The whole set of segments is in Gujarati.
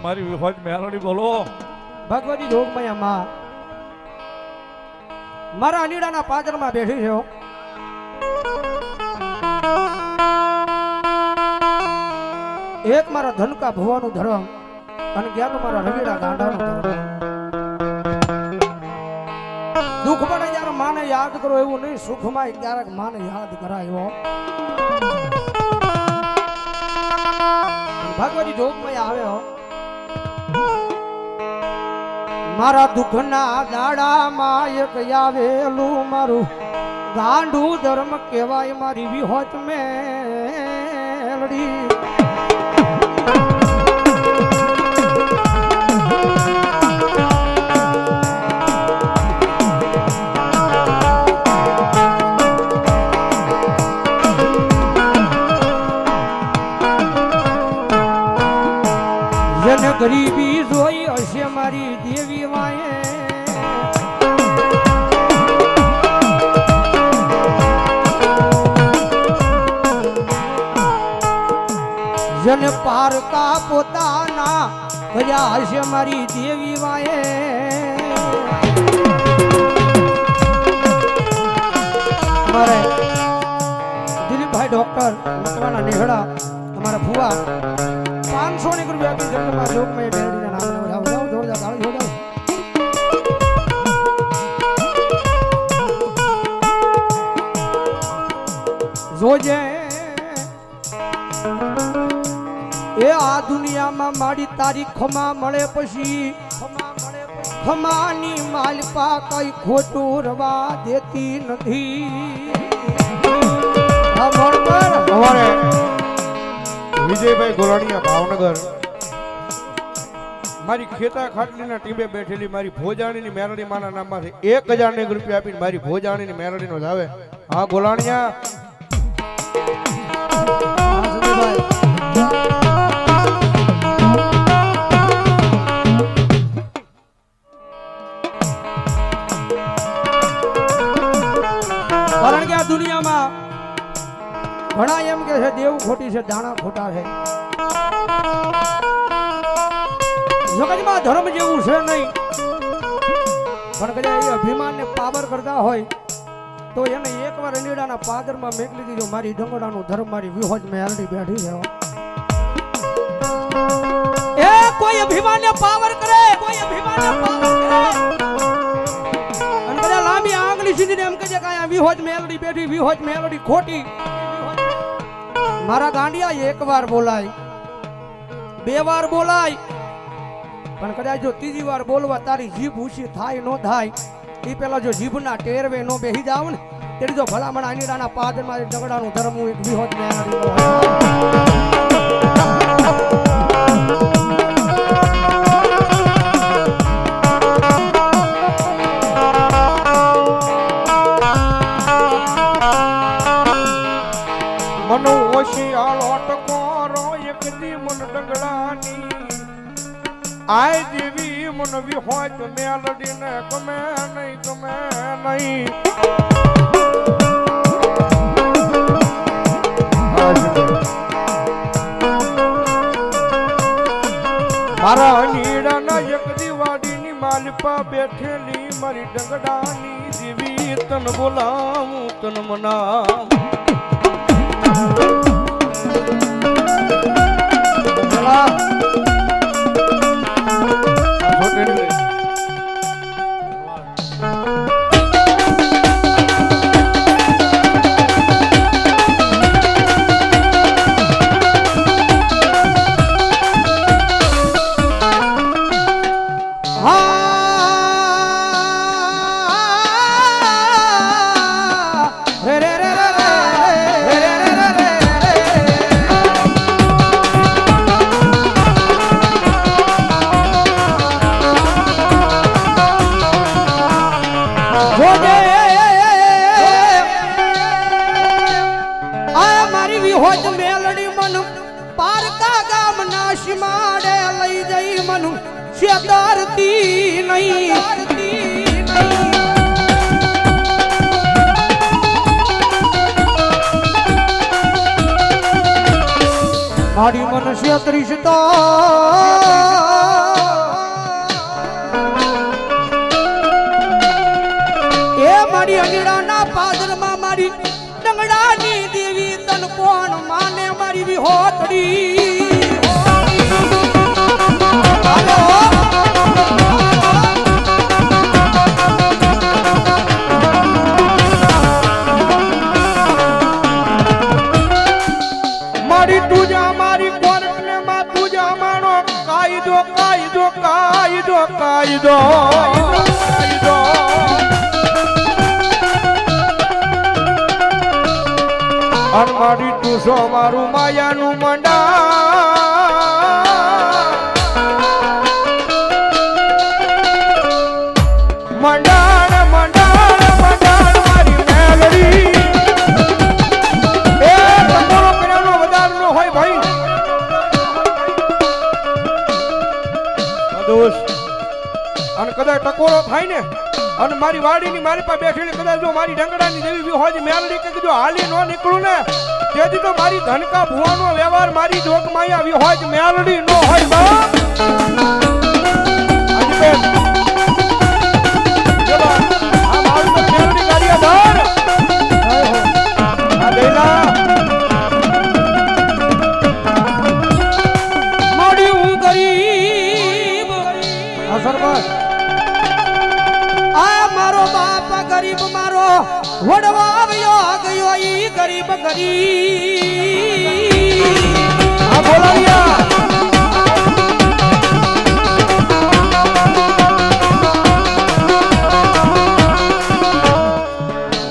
મારી વિહોજ મેલડી બોલો. ભગવતી જોગમયા માં મારા અનીડાના પાદરમાં બેઠી છે. એક મારા ધનકા ભવાનું ધર્મ અને ક્યાંક મારા રગીડા ગાંડાનું ધર્મ. દુઃખ પડે જ્યારે માને યાદ કરો એવું નહીં, સુખમાં ક્યારેક માને યાદ કરાયો. ભગવતી જોગમયા આવ્યો. મારા દુઃખના દાડામાં એક આવેલું મારું ગાંડું ધર્મ કહેવાય મારી વિહોત મેલડી. જેને ગરીબી જોઈ હશે મારી દેવી માએ, જેને પારકા પોતાના કર્યા હશે મારી દેવી માએ. અમારે દિલીપભાઈ ડોક્ટર મકવાના નેહડા અમારા ફુવા 500 રૂપિયા આપી જન્મમાં જોગમય બેરડીના નામ જાવ જાવ જોરદાર તાળી હો જાવ. જોજે એ આ દુનિયામાં મારી તારી ખમા મળે પછી ખમાની માલપા કઈ ખોટું રવા દેતી નથી. આ મોડ પર અમારે વિજયભાઈ ગોરાણીયા ભાવનગર મારી ખેતા ખાટલીના ટીમે બેઠેલી મારી ભોજાણીની મેરડી માના નામમાંથી 1000 રૂપિયા આપીને મારી ભોજાણીની મેરડીનો જ આવે. હા ગોલાણીયા કારણ કે આ દુનિયામાં ઘણા એમ કે છે દેવ ખોટી છે, દાણા ખોટા છે. જગતમાં ધર્મ જેવું છે નહીં, પણ કદાચ એ અભિમાનને પાવર કરતા હોય તો એને એકવાર અનીડાના પાદરમાં મેકલી દીધો. મારી ડંગોડાનું ધર્મ મારી વિહોજ મેલડી બેઠી છે. એ કોઈ અભિમાનને પાવર કરે, કોઈ અભિમાનને પાવર કરે અને કદાચ લાંબી આંગળી સીધીને એમ કહે કે આ વિહોજ મેલડી બેઠી, વિહોજ મેલડી ખોટી. મારા ગાંડિયા એક વાર બોલાય, 2 વાર બોલાય, પણ કદાચ જો 3જી વાર બોલવા તારી જીભ ઊંચી થાય ન થાય એ પેલા જો જીભના ટેરવે નો બેહી જાવ ને તેરી જો ભલામણ અનીડાના પાદરમાં ડગડાનું ધર્મ એક વિહોજ મેલડી. મનો ઓશિયાળ અટકોરો એક દી મન ડંગડાની આય દેવી મન વિહોજ મેલડીને ગમે નહીં, ગમે નહીં. મારા નીડાના એક દિવાળીની માલપા બેઠેલી મારી ડંગડાની દેવી તન બોલાવું તન મનાવું. છેતરતી નહીં મારી મનુષ્ય ત્રિશતો એ મારી અંગીરાના પાદરમાં મારી ડંગડાની દેવી તન કોણ માને મારી વિહોતડી મારી તુજા મારી કોર્ટને માં તુજા માનો કાયદો કાયદો કાયદો કાયદો કાયદો અન મારી તુસો મારું માયાનું મંડા મંડાણ મંડાણ મંડાણ મારી મેલડી એ ટકોરો કર્યાનો વધારનો હોય ભાઈ દોસ્ત અને કદાચ ટકોરો થાય ને અને મારી વાડીની મારી પાસે બેઠેલી કદાચ જો મારી ડંગડાની દેવી બી હોય મેલડી કે જો હાલી નો નીકળું ને તેથી તો મારી ધનકા ભુવાનો વ્યવહાર મારી જોગમાયા આવી હોય મેલડી નો હોય બાપ આજબેન જવા આ મારું તો મેલડી કાર્યધર આ લેલા મારી હું ગરીબ સરપંચ આ મારો બાપ ગરીબ મારો વડવા આવ્યો ગયો ઈ ગરીબ ગરીબ આ બોલાવ્યા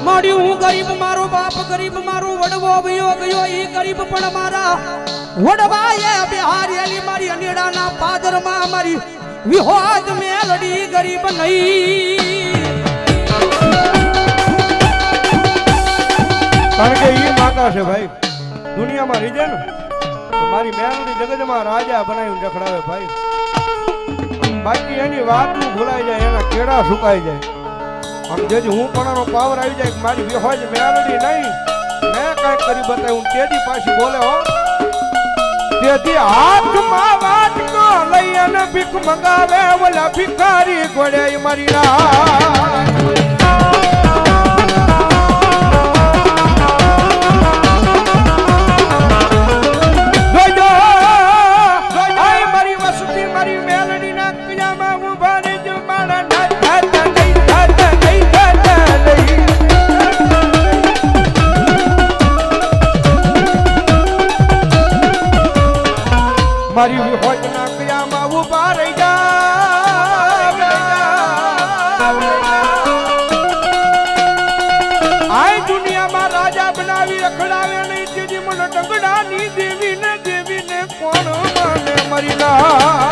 મારી હું ગરીબ મારો બાપ ગરીબ મારો વડવો આવ્યો ગયો ઈ ગરીબ પણ મારા વડવાએ બિહારેલી મારી અનેડાના પાદરમાં મારી વિહોજ મેલડી ગરીબ નહીં કારણ કે એ માતા છે ભાઈ દુનિયામાં રીજે ને તો મારી મેલડી જગતમાં રાજા બનાવીને રખડાવે ભાઈ બાકી એની વાતું ભૂલાઈ જાય એના કેળા સુકાઈ જાય આમ જેથી હું પણ પાવર આવી જાય મારી વિહોજ મેલડી નહીં મેં કાંઈક કરી બતાવ્યું તેજી પાછી બોલે હો તેથી હાથમાં વાટકો લઈ અને ભીખ મંગાવે ઓલા ભિખારી ગોળે મારી મારી વસતી મારી મેલડી ના કયામાં ઉભા રે જો મારા મારી વિહોજ ના કયામાં ઉભા રહી જા આય દુનિયામાં રાજા બનાવી રખડાવે નહીં તેથી મને ડંગડાની દેવીને કોણ માને મરી ના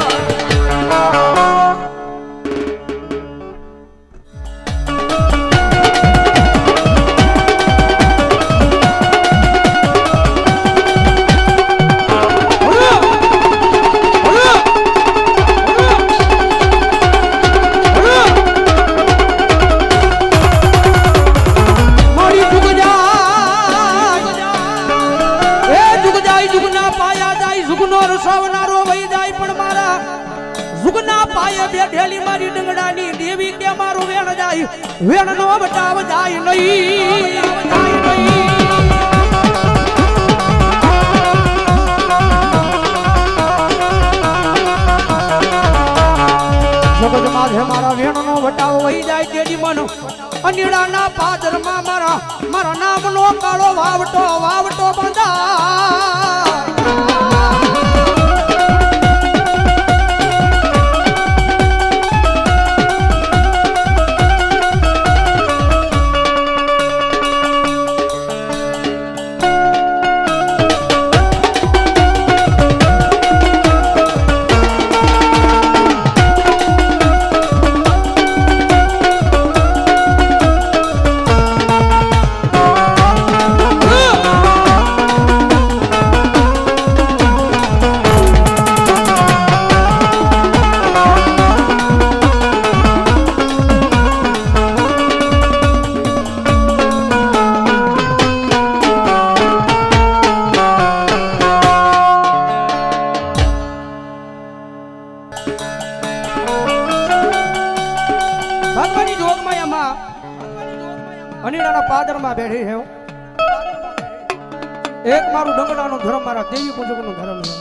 બેઠેલી મારી ડંગડાની દેવી કે મારું વેણ જાય વેણ નો બટાવ જાય નહીં જગત માથે મારા વેણ નો બટાવ વહી જાય તેની મન અનિડાના પાદરમાં મારા નામનો કાળો વાવટો બંધા પાદરમાં બેઠી છે હો. એક મારું ડંગડાનો ધર્મ, મારા દેવી પૂજકનો ધર્મ છે.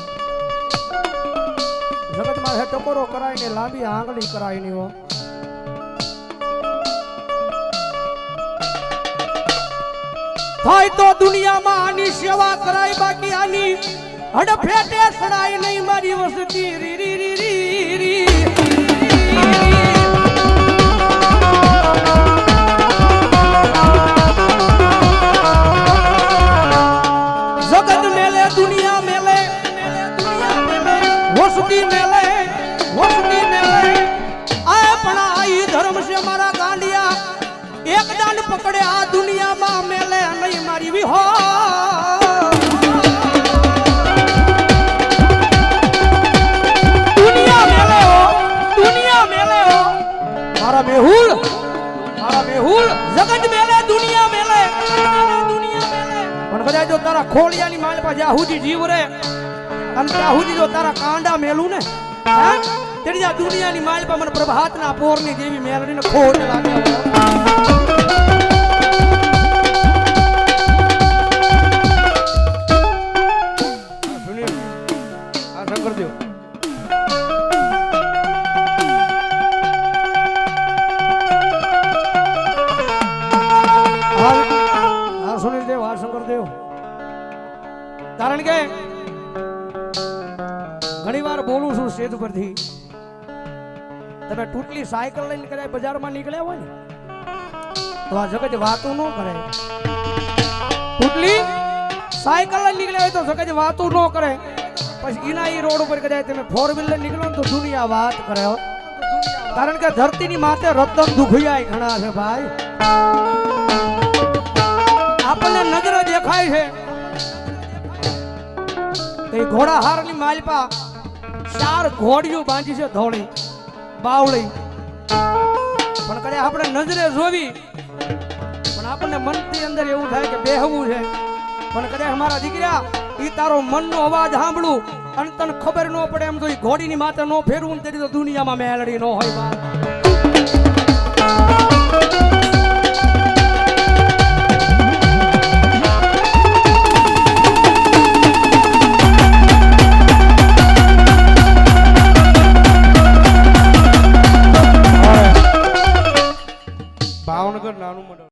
જગતમાં હે ટકોરો કરાય ને લાંબી આંગળી કરાય ની હો. થાય તો દુનિયામાં આની સેવા કરાય, બાકી આની હડફેટે સડાય નહીં મારી વસતી રી રી રી રી રી. જગત મેલે દુનિયા મેલે, વસતી મેલે, વસતી મેલે. આ પણ આ ઈ ધર્મ છે મારા ગાંડિયા. એક દાન પકડે આ દુનિયામાં મેલે નહીં મારી વિહો. દુનિયા મેલે હો, દુનિયા મેલે હો. મારા મેહુલ, મારા મેહુલ. જગત મેલે દુનિયા મેલે, દુનિયા મેલે. પણ કદાચ જો તારા ખોળિયાની માલ પર જ્યાં સુધી જીવ રે અને ત્યાં સુધી જો તારા કાંડા મેલું ને, હા, તેની આ દુનિયાની માલ પર મને પ્રભાતના પોરની જેવી મેલડીને ખોટ લાગે. શંકરદેવ સુનિલદેવ, આ શંકરદેવ. કારણ કે ઘણી વાર બોલું છું સ્ટેજ પરથી, તમે તૂટલી સાયકલ લઈને કદાચ બજારમાં નીકળ્યા હોય ને તો આ જગત વાતું ન કરે. તૂટલી સાયકલ લઈને નીકળ્યા હોય તો જગત વાતું ન કરે. પછી એના ઈ રોડ ઉપર કદાચ તમે 4 વ્હીલર નીકળો ને તો દુનિયા વાત કરે. કારણ કે ધરતીની માથે રતન દુખિયાય ઘણા છે ભાઈ. આપણને નજરે દેખાય છે એ ઘોડા હારની માલપા 4 ઘોડીઓ બાંધી છે, ધોળી બાવળી. પણ કદાચ આપણે નજરે જોવી પણ આપણને મનથી અંદર એવું થાય કે બેહવું છે. પણ કદાચ અમારા દીકરા ઈ તારો મનનો અવાજ સાંભળું અને તને ખબર ન પડે એમ તો ઈ ઘોડીની માથે ન ફેરવું ને તેથી તો દુનિયામાં મેલડી ન હોય.